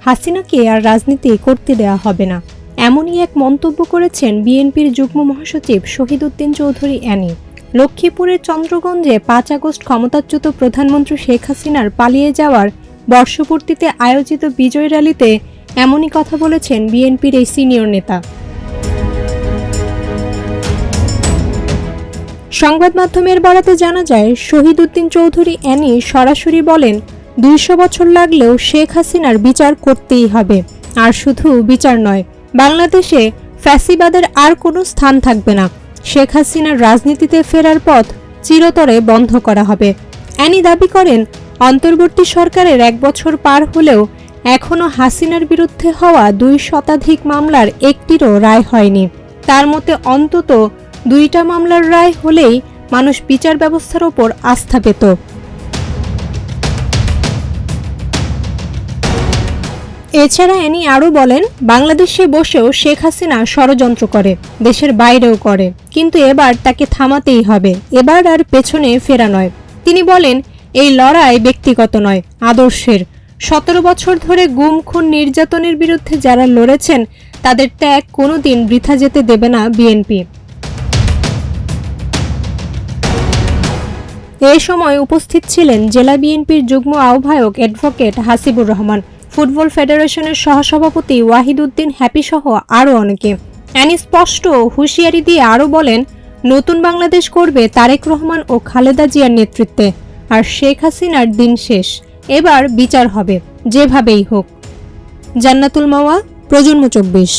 হাসিনাকে আর রাজনীতি করতে দেওয়া হবে না। এমনই এক মন্তব্য করেছেন বিএনপির যুগ্ম মহাসচিব শহীদউদ্দিন চৌধুরী অ্যানি। লক্ষ্মীপুরের চন্দ্রগঞ্জে ৫ আগস্ট ক্ষমতাচ্যুত প্রধানমন্ত্রী শেখ হাসিনার পালিয়ে যাওয়ার বর্ষপূর্তিতে আয়োজিত বিজয় র্যালিতে এমনই কথা বলেছেন বিএনপির এই সিনিয়র নেতা। সংবাদ মাধ্যমের বরাতে জানা যায়, শহীদউদ্দিন চৌধুরী অ্যানি সরাসরি বলেন, ২০০ বছর লাগলেও শেখ হাসিনার বিচার করতেই হবে। আর শুধু বিচার নয়, বাংলাদেশে ফ্যাসিবাদের আর কোনো স্থান থাকবে না। শেখ হাসিনার রাজনীতিতে ফেরার পথ চিরতরে বন্ধ করা হবে। অ্যানি দাবি করেন, অন্তর্বর্তী সরকারের ১ বছর পার হলেও এখনও হাসিনার বিরুদ্ধে হওয়া ২ শতাধিক মামলার একটিরও রায় হয়নি। তার মতে অন্তত ২টা মামলার রায় হলেই মানুষ বিচার ব্যবস্থার ওপর আস্থা পেত। এছাড়া অ্যানি আরও বলেন, বাংলাদেশে বসেও শেখ হাসিনা ষড়যন্ত্র করে, দেশের বাইরেও করে, কিন্তু এবার তাকে থামাতেই হবে। এবার আর পেছনে ফেরা নয়। তিনি বলেন, এই লড়াই ব্যক্তিগত নয়, আদর্শের। ১৭ বছর ধরে গুম, খুন, নির্যাতনের বিরুদ্ধে যারা লড়েছেন তাদের ত্যাগ কোনোদিন বৃথা যেতে দেবে না বিএনপি। এ সময় উপস্থিত ছিলেন জেলা বিএনপির যুগ্ম আহ্বায়ক অ্যাডভোকেট হাসিবুর রহমান, ফুটবল ফেডারেশনের সহসভাপতি ওয়াহিদ উদ্দিন হ্যাপি সহ আরও অনেকে। অ্যানি স্পষ্ট হুঁশিয়ারি দিয়ে আরও বলেন, নতুন বাংলাদেশ করবে তারেক রহমান ও খালেদা জিয়ার নেতৃত্বে। আর শেখ হাসিনার দিন শেষ, এবার বিচার হবে যেভাবেই হোক। জান্নাতুল মাওয়া, প্রজন্ম ২৪।